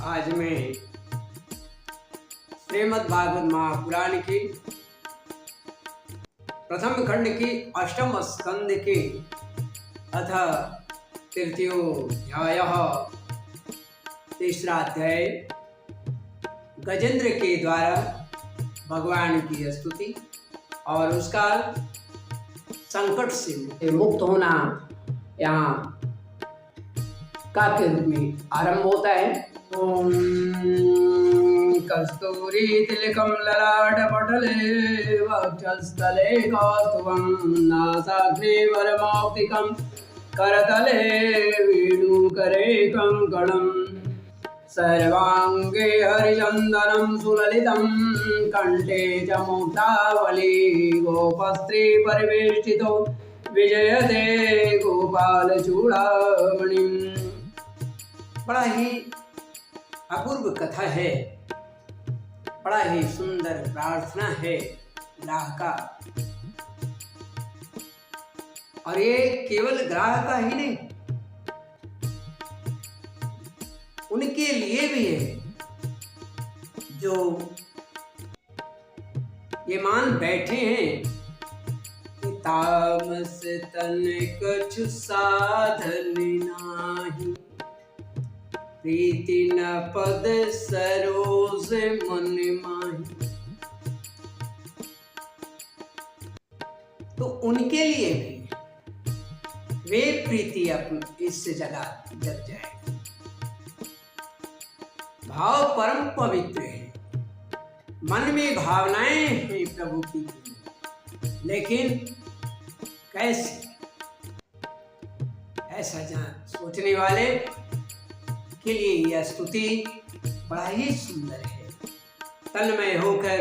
आज मैं श्रीमद् भागवत महापुराण की प्रथम खंड की अष्टम स्कंद की अथ तृतीयोऽध्याय तीसरा अध्याय गजेंद्र के द्वारा भगवान की स्तुति और उसका संकट से मुक्त होना यहाँ काव्य रूप में आरंभ होता है। ओम कस्तूरी तिलकम ललाट पटले वक्षस्थले कौस्तुभं नासाग्रे वरमौक्तिकं करतले वेणुकरे कंकणं सर्वांगे हरिचन्दनं सुललितं कंठे च मुक्तावली गोपस्त्री परिवेष्टितो विजयते गोपाल चूड़ामणिम्। बड़ा ही अपूर्व कथा है, बड़ा ही सुंदर प्रार्थना है ग्राह का। और ये केवल ग्राह का ही नहीं, उनके लिए भी है जो ये मान बैठे हैं कि तामस तन कछु साधन नाही, प्रीति न पद सरोज मन माही। तो उनके लिए भी वे प्रीति अपनी इस जगह जग जाए। भाव परम पवित्र है, मन में भावनाएं हैं प्रभु की, लेकिन कैसे? ऐसा जान सोचने वाले के लिए यह स्तुति बड़ा ही सुंदर है। तन्मय होकर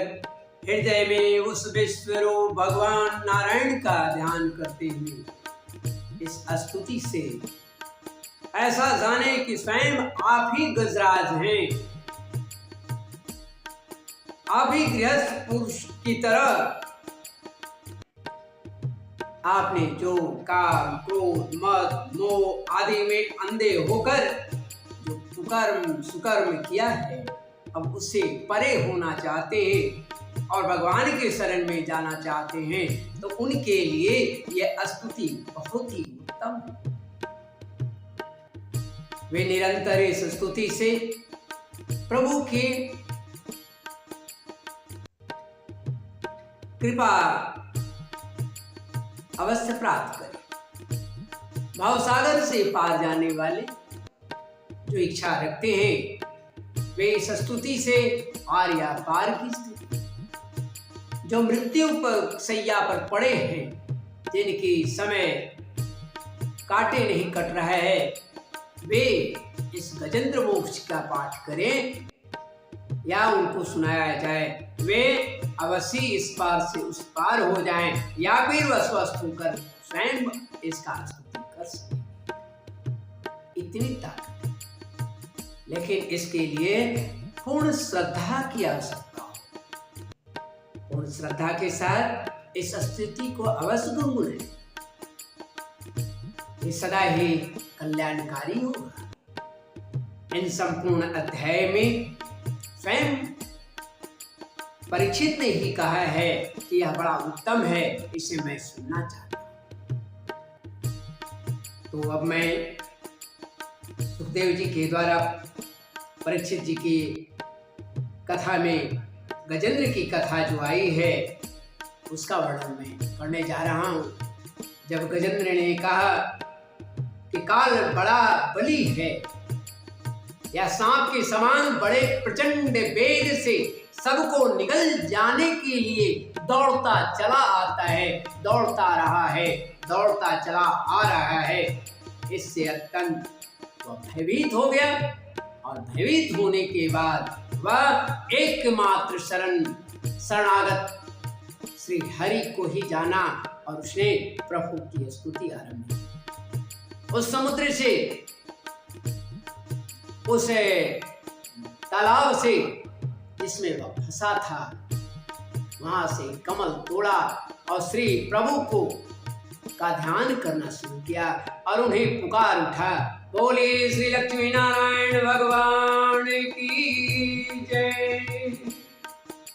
हृदय में उस विश्वरूप भगवान नारायण का ध्यान करते हुए इस स्तुति से ऐसा जाने कि स्वयं आप ही गजराज हैं, आप ही गृहस्थ पुरुष की तरह आपने जो काम क्रोध मद मोह आदि में अंधे होकर जो कुकर्म सुकर्म किया है, अब उससे परे होना चाहते हैं और भगवान के शरण में जाना चाहते हैं, तो उनके लिए यह स्तुति बहुत ही उत्तम है। वे निरंतर इस स्तुति से प्रभु की कृपा अवश्य प्राप्त करें। भावसागर से पार जाने वाले जो इच्छा रखते हैं, वे इस स्तुति से पार या पार की स्थिति, जो मृत्यु पर सैया पर पड़े हैं, जिनकी समय काटे नहीं कट रहा है, वे इस गजेंद्र मोक्ष का पाठ करें या उनको सुनाया जाए, वे अवश्य इस पार से उस पार हो जाएं, या फिर वह स्वस्थ होकर स्वयं इसका स्तुति कर सकें। इतनी ताकत, लेकिन इसके लिए पूर्ण श्रद्धा की आवश्यकता हो। पूर्ण श्रद्धा के साथ इस स्तुति को अवश्य गुनगुनाएं, ये सदा ही कल्याणकारी होगा। इन संपूर्ण अध्याय में स्वयं परीक्षित ने ही कहा है कि यह बड़ा उत्तम है, इसे मैं सुनना चाहता हूं। तो अब मैं सुखदेव जी के द्वारा परीक्षित जी की कथा में गजेंद्र की कथा जो आई है, उसका वर्णन मैं करने जा रहा हूं। जब गजेंद्र ने कहा कि काल बड़ा बली है, या सांप के समान बड़े प्रचंड वेग से सबको निगल जाने के लिए दौड़ता चला आता है, दौड़ता रहा है, दौड़ता चला आ रहा है, इससे अत्यंत वह भयभीत हो गया। और भयभीत होने के बाद वह एकमात्र शरणागत श्री हरि को ही जाना और उसने प्रभु की स्तुति आरंभ की। उस समुद्र से, उस तालाब से जिसमें वह फंसा था, वहां से कमल तोड़ा और श्री प्रभु को का ध्यान करना शुरू किया और उन्हें पुकार उठा, बोले श्री लक्ष्मी नारायण भगवान की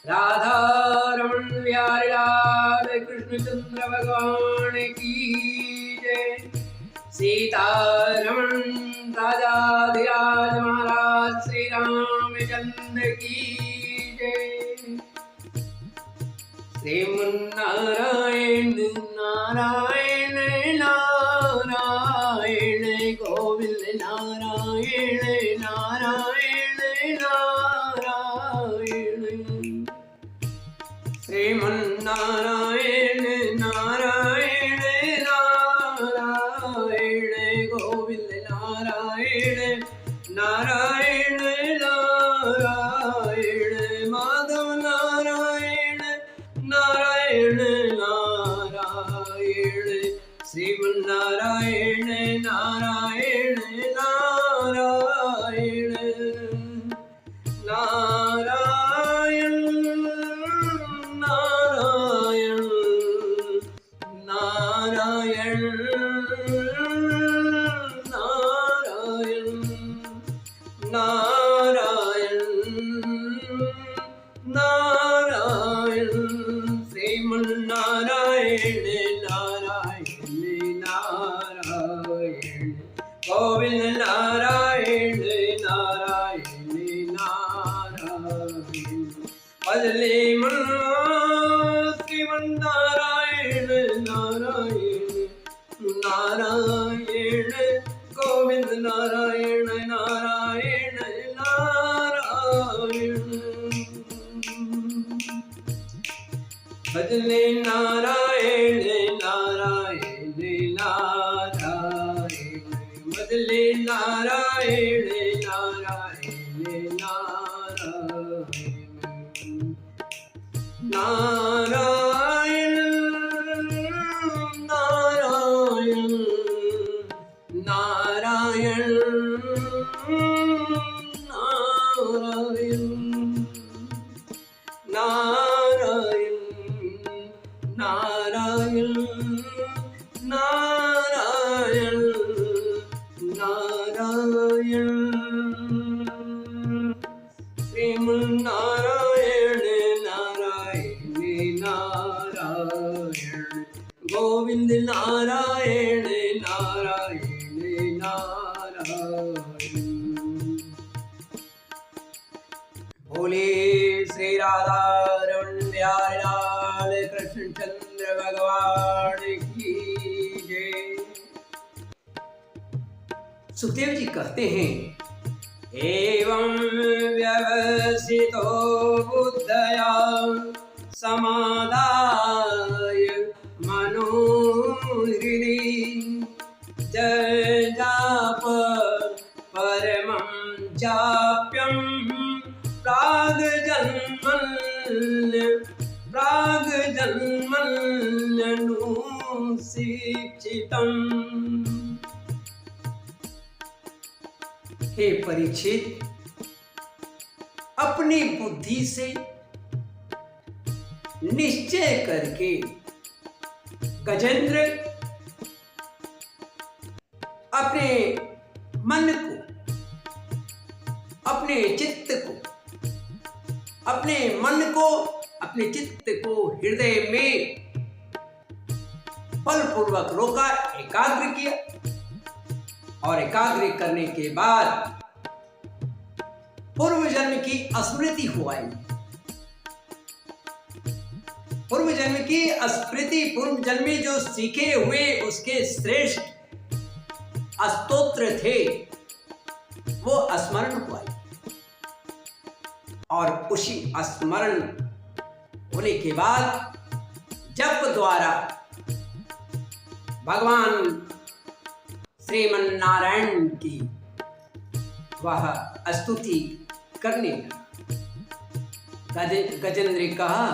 राधा रमण बिहारी लाल कृष्णचंद्र भगवान की जय। सीतारमण राजाधिराज महाराज श्री रामचंद्र की जय। श्रीमन्नारायण नारायण नारायण गोविंद नारायण नारायण नारायण। श्रीमन्नारायण नारायण नारायण गोविंद नारायण नारायण नारायण माधव नारायण नारायण नारायण। श्रीमन्नारायण नारायण नारायण नारायण नारायण नारायण नारायण नारायण। श्रीमन्नारायण नारायण नारायण गोविंद नारायण नारायण नारायण। बदले मन श्रीमन्नारायण नारायण नारायण गोविंद नारायण नारायण नारायण। भजले नारायण नारायण नारायण भजले नारायण नारायण नारायण नारायण नारायण नारायण नारायण नारायण नारायण नारायण नारायण। श्रीमन्नारायण नारायण नारायण गोविंद नारायण नारायण नारायण। बोले श्री राधा रमण बिहारी लाल कृष्णचंद्र भगवान की जय। सुखदेव जी कहते हैं एवं व्यवसितो बुद्धया समादाय मनोहृदि जप परमं जाप्यं प्राग्जन्मन्यनुशिक्षितम्। हे परीक्षित, अपनी बुद्धि से निश्चय करके गजेंद्र अपने मन को, अपने चित्त को, अपने मन को, अपने चित्त को हृदय में बलपूर्वक रोका, एकाग्र किया और एकाग्र करने के बाद पूर्व जन्म की स्मृति हो आई। पूर्व जन्म की स्मृति, पूर्व जन्म में जो सीखे हुए उसके श्रेष्ठ स्तोत्र थे वो स्मरण हुआ और उसी स्मरण होने के बाद जप द्वारा भगवान श्रीमन्नारायण की वह स्तुति करने लगा। गजेंद्र कहा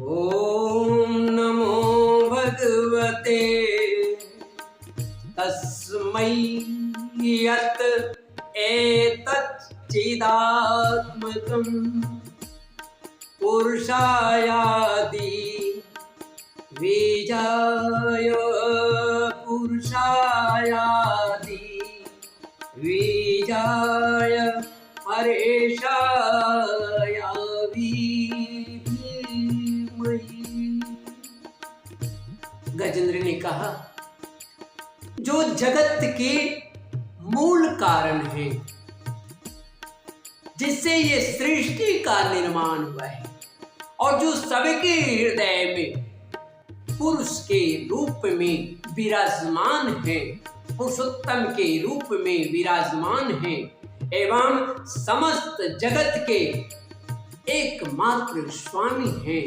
ओम नमो भगवते तस्मै यत् एतच्चिदात्मकं पुरुषायादि बीजाय पुरुषायादि बीजाय परेशाय कहा, जो जगत के मूल कारण है, जिससे ये सृष्टि का निर्माण हुआ है और जो सबके हृदय में पुरुष के रूप में विराजमान है, पुरुषोत्तम के रूप में विराजमान है एवं समस्त जगत के एकमात्र स्वामी हैं,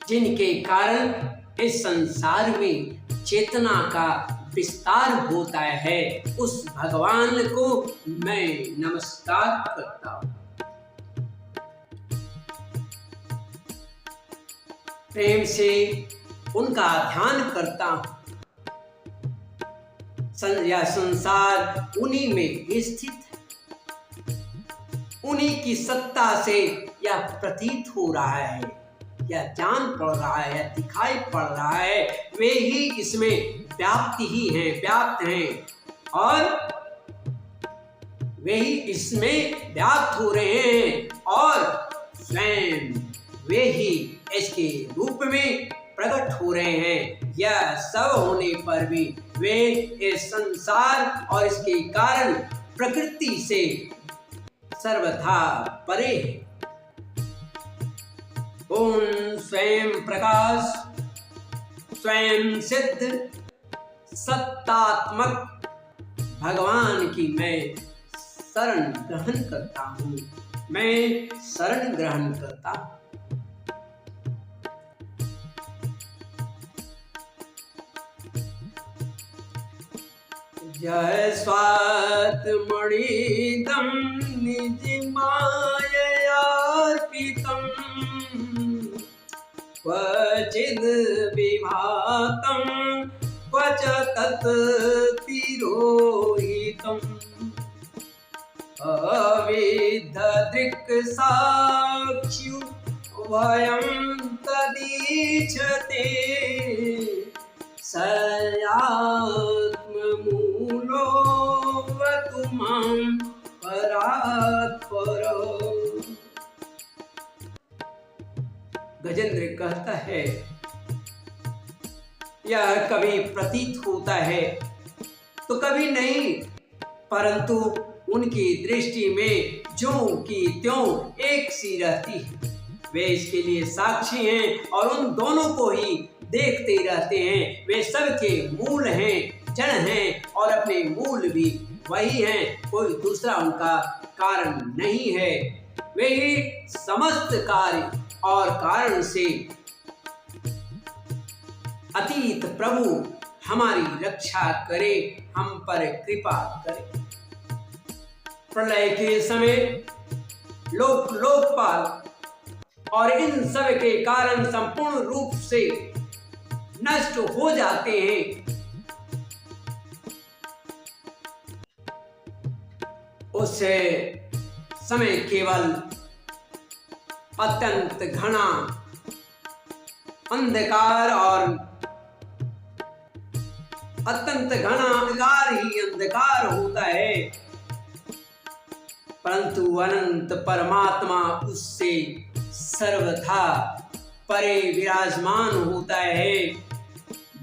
जिनके कारण इस संसार में चेतना का विस्तार होता है, उस भगवान को मैं नमस्कार करता हूं। प्रेम से उनका ध्यान करता हूं। यह संसार उन्हीं में स्थित है, उन्हीं की सत्ता से यह प्रतीत हो रहा है, यह जान पड़ रहा है, दिखाई पड़ रहा है। वे ही इसमें व्याप्त हैं और वे ही इसमें व्याप्त हो रहे हैं और स्वयं वे ही इसके रूप में प्रकट हो रहे हैं। यह सब होने पर भी वे इस संसार और इसके कारण प्रकृति से सर्वथा परे हैं। ओम स्वयं प्रकाश, स्वयं सिद्ध, सत्तात्मक भगवान की मैं शरण ग्रहण करता हूँ, मैं शरण ग्रहण करता हूँ। जय स्वात्मणिदं निज माययार्पितं क्वचिद् विभातं क्वच तत्तिरोहितम् अविद्धदृक्साक्षिः वयं तदीक्षते सयात्ममूलोऽवतु मां परात्परो। गजेंद्र कहता है, यह कभी प्रतीत होता है तो कभी नहीं, परंतु उनकी दृष्टि में ज्यों की त्यों एक सी रहती है। वे इसके लिए साक्षी हैं और उन दोनों को ही देखते रहते हैं। वे सबके मूल हैं, जड़ हैं और अपने मूल भी वही हैं, कोई दूसरा उनका कारण नहीं है। वे ही समस्त कार्य और कारण से अतीत प्रभु हमारी रक्षा करे, हम पर कृपा करे। प्रलय के समय लोकपाल और इन सब के कारण संपूर्ण रूप से नष्ट हो जाते हैं। उस समय केवल अत्यंत घना अंधकार और अत्यंत घना अंधकार ही अंधकार होता है, परंतु अनंत परमात्मा उससे सर्वथा परे विराजमान होता है,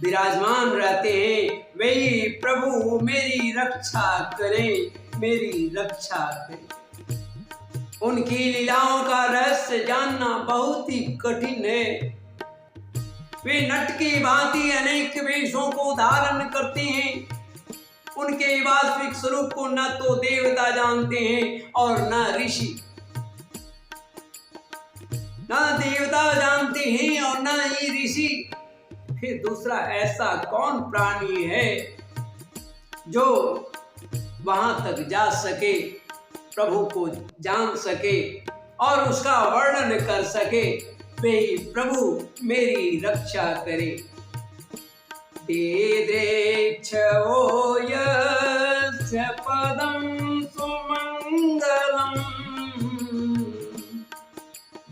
विराजमान रहते हैं। वही प्रभु मेरी रक्षा करें, मेरी रक्षा करें। उनकी लीलाओं का रहस्य जानना बहुत ही कठिन है। वे नट की भांति अनेक वेशों को धारण करते हैं। उनके वास्तविक स्वरूप को न तो देवता जानते हैं और न ऋषि, न देवता जानते हैं और न ही ऋषि। फिर दूसरा ऐसा कौन प्राणी है जो वहां तक जा सके, प्रभु को जान सके और उसका वर्णन कर सके। वे प्रभु मेरी रक्षा करे। देदेक्षवो यस्य पदं सुमंगलम्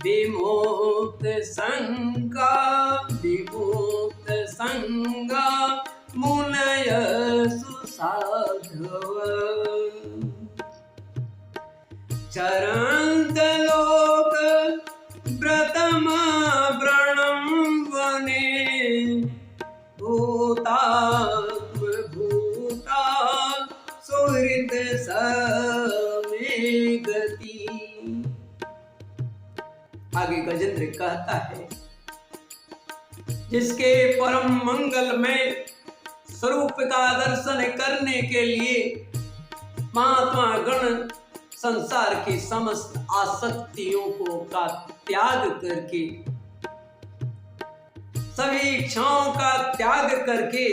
विमुक्त संगा मुनय सुसाधव चरन्त लोक व्रतम व्रणं वने भूता सुहृद समे गति। आगे गजेंद्र कहता है, जिसके परम मंगल में स्वरूप का दर्शन करने के लिए महात्मा गण संसार की समस्त आसक्तियों को का त्याग करके, सभी इच्छाओं का त्याग करके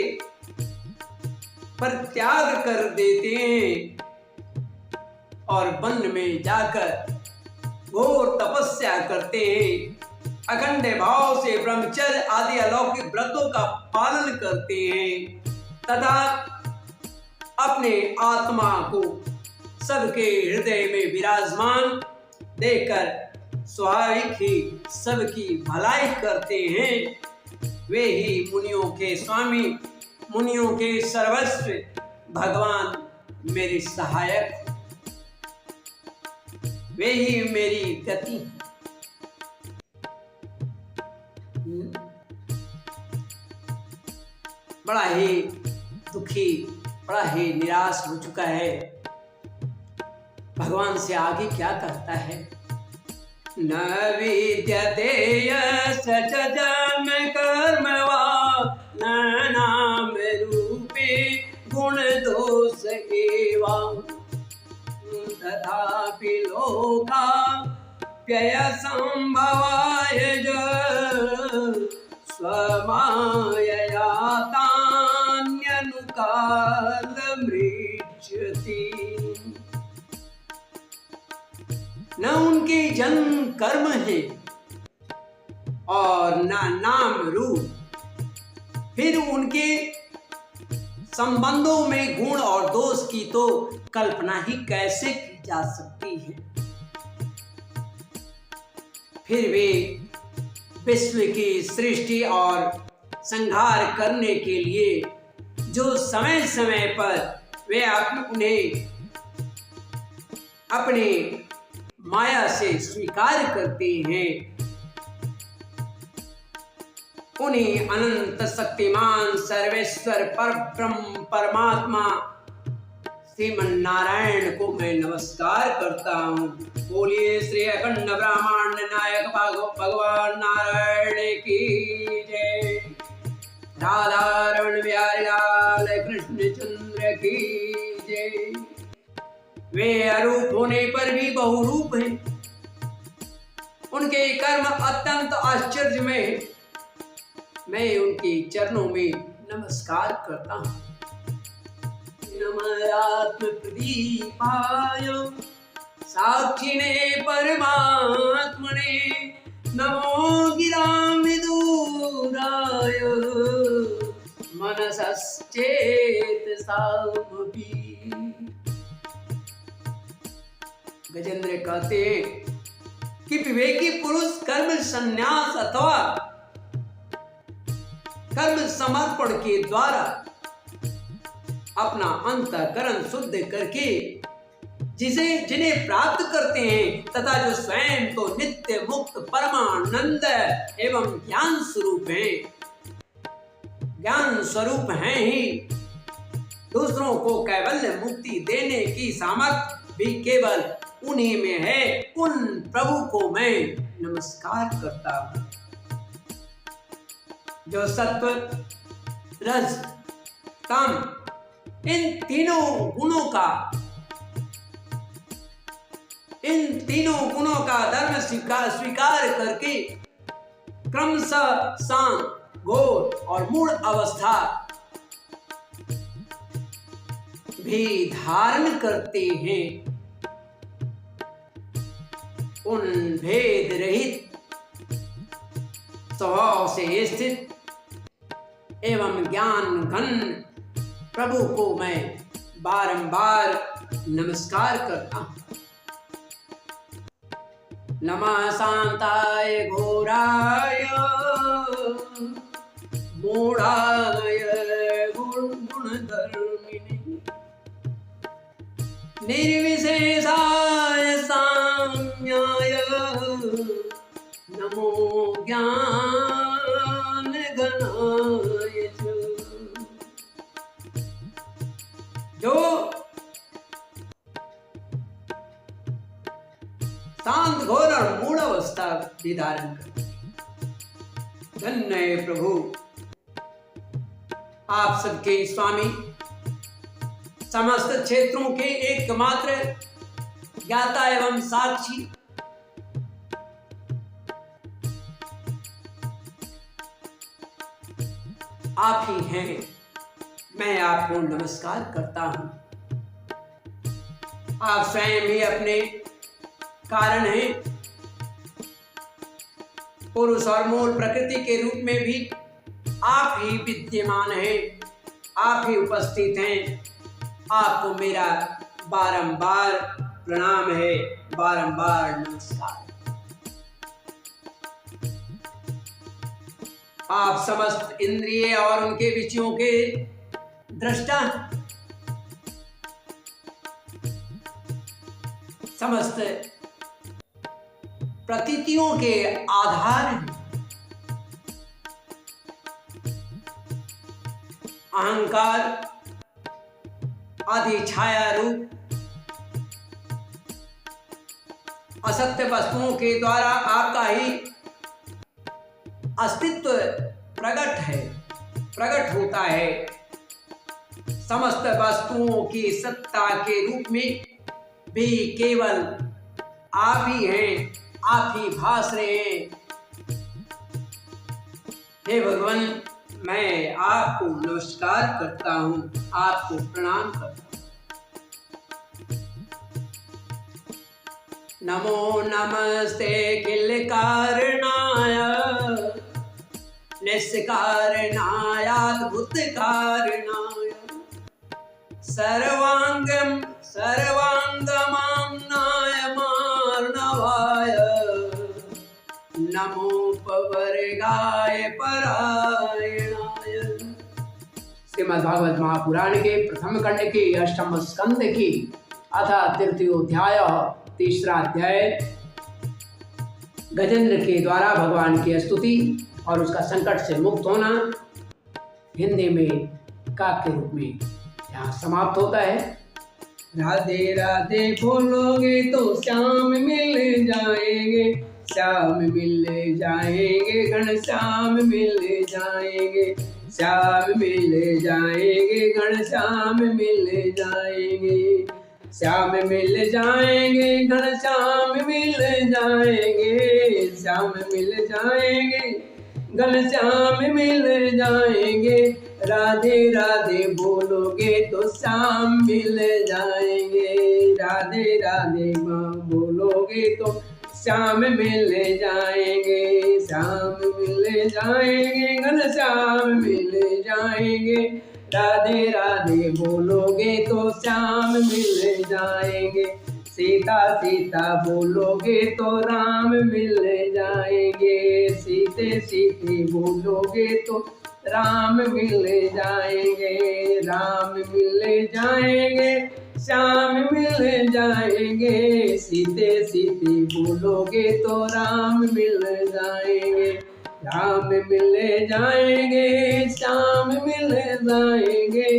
परित्याग कर देते हैं और वन में जाकर घोर तपस्या करते हैं। अखंड भाव से ब्रह्मचर्य आदि अलौकिक व्रतों का पालन करते हैं तथा अपने आत्मा को सबके हृदय में विराजमान देखकर स्वाभाविक ही सबकी भलाई करते हैं। वे ही मुनियों के स्वामी, मुनियों के सर्वस्व, भगवान मेरे सहायक, वे ही मेरी गति। बड़ा ही दुखी, बड़ा ही निराश हो चुका है। भगवान से आगे क्या कहता है? न विद्यते यस्य जम कर्म वा न नाम रूपे गुण दोष एवं तथापि लोका व्यय संभवाय स्वमायया तान्यनुकाल मृच्छति। न उनके जन्म कर्म है और न नाम रूप, फिर उनके संबंधों में गुण और दोष की तो कल्पना ही कैसे की जा सकती है। फिर वे विश्व की सृष्टि और संहार करने के लिए जो समय समय पर वे उन्हें अपने माया से स्वीकार करते हैं, उन्हीं अनंत शक्तिमान सर्वेश्वर परब्रह्म परमात्मा श्रीमन नारायण को मैं नमस्कार करता हूँ। बोलिए श्री अखंड ब्रह्मांड नायक भगवान नारायण की जय। राधारमण बिहारी लाल कृष्ण चंद्र की जय। वे अरूप होने पर भी बहुरूप हैं। उनके कर्म अत्यंत आश्चर्यमय हैं। मैं उनके चरणों में नमस्कार करता हूँ। नमरात्म प्रदीपाय साक्षिणे परमात्मने नमो गिराम दूराय मनसश्चेत सामपि। गजेंद्र कहते हैं कि विवेकी पुरुष कर्म संन्यास अथवा कर्म समर्पण के द्वारा अपना अंतःकरण शुद्ध करके जिन्हें प्राप्त करते हैं तथा जो स्वयं तो नित्य मुक्त परमानंद एवं ज्ञान स्वरूप हैं, ज्ञान स्वरूप हैं ही, दूसरों को कैवल्य मुक्ति देने की सामर्थ्य भी केवल उन्हीं में है। उन प्रभु को मैं नमस्कार करता हूँ जो सत्व रज तम इन तीनों गुणों का धर्म स्वीकार करके क्रमशः शांत घोर और मूल अवस्था भी धारण करते हैं। उन भेद रहित स्वभाव से स्थित एवं ज्ञान घन प्रभु को मैं बारंबार नमस्कार करता हूँ। नमः शांताय घोराय मूढ़ाय गुणधर्मिणे निर्विशेषाय साम्याय नमो ज्ञान गणाय च। जो शांत घोर और मूढ़ अवस्था भी धारण कर। धन्य है प्रभु, आप सबके स्वामी, समस्त क्षेत्रों के एकमात्र ज्ञाता एवं साक्षी, आप ही हैं। मैं आपको नमस्कार करता हूं। आप स्वयं ही अपने कारण हैं। पुरुष और मूल प्रकृति के रूप में भी आप ही विद्यमान हैं, आप ही उपस्थित हैं। आपको मेरा बारंबार प्रणाम है, बारंबार नमस्कार। आप समस्त इंद्रिय और उनके विषयों के दृष्टा, समस्त प्रतीतियों के आधार हैं। अहंकार आदि छाया रूप असत्य वस्तुओं के द्वारा आपका ही अस्तित्व प्रकट होता है। समस्त वस्तुओं की सत्ता के रूप में भी केवल आप ही हैं, आप ही भास रहे हैं। हे भगवान, मैं आपको नमस्कार करता हूं, आपको प्रणाम करता हूं। नमो नमस्ते किल कारणाय निष्कारणाय अद्भुत कारणाय सर्वांगम सर्वांगमाम्नाय मार्णवाय नमोपवर्गाय परायणाय। श्रीमद्भागवत महापुराण के प्रथम खंड की अष्टम स्कंद की अथा तृतीयोध्याय, तीसरा अध्याय, गजेंद्र के द्वारा भगवान की स्तुति और उसका संकट से मुक्त होना, हिंदी में काक के रूप में यहाँ समाप्त होता है। राधे राधे बोलोगे तो श्याम मिल जाएंगे, श्याम मिल जाएंगे, घनश्याम मिल जाएंगे, श्याम मिल जाएंगे, घनश्याम मिल जाएंगे, श्याम मिल जाएंगे, घनश्याम मिल जाएंगे, श्याम मिल जाएंगे, घनश्याम मिल जाएंगे। राधे राधे बोलोगे तो श्याम मिल जाएंगे, राधे राधे माँ बोलोगे तो श्याम मिल जाएंगे, श्याम मिल जाएंगे, घनश्याम मिल जाएंगे। राधे राधे बोलोगे तो श्याम मिल जाएंगे, सीता सीता बोलोगे तो राम मिल जाएंगे, सीते सीते बोलोगे तो राम मिल जाएंगे, राम मिल जाएंगे, श्याम मिल जाएंगे, सीते सीते बोलोगे तो राम मिल जाएंगे, राम मिल जाएंगे, श्याम मिल जाएंगे।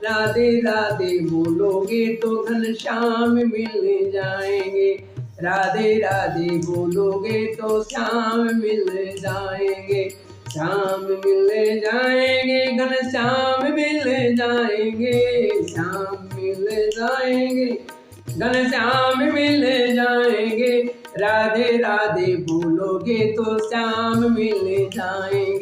राधे राधे बोलोगे तो घनश्याम मिल जाएंगे, राधे राधे बोलोगे तो श्याम मिल जाएंगे, श्याम मिल जाएंगे, घनश्याम मिल जाएंगे, श्याम मिल जाएंगे, घनश्याम मिल जाएंगे। राधे राधे बोलोगे तो श्याम मिल जाएंगे।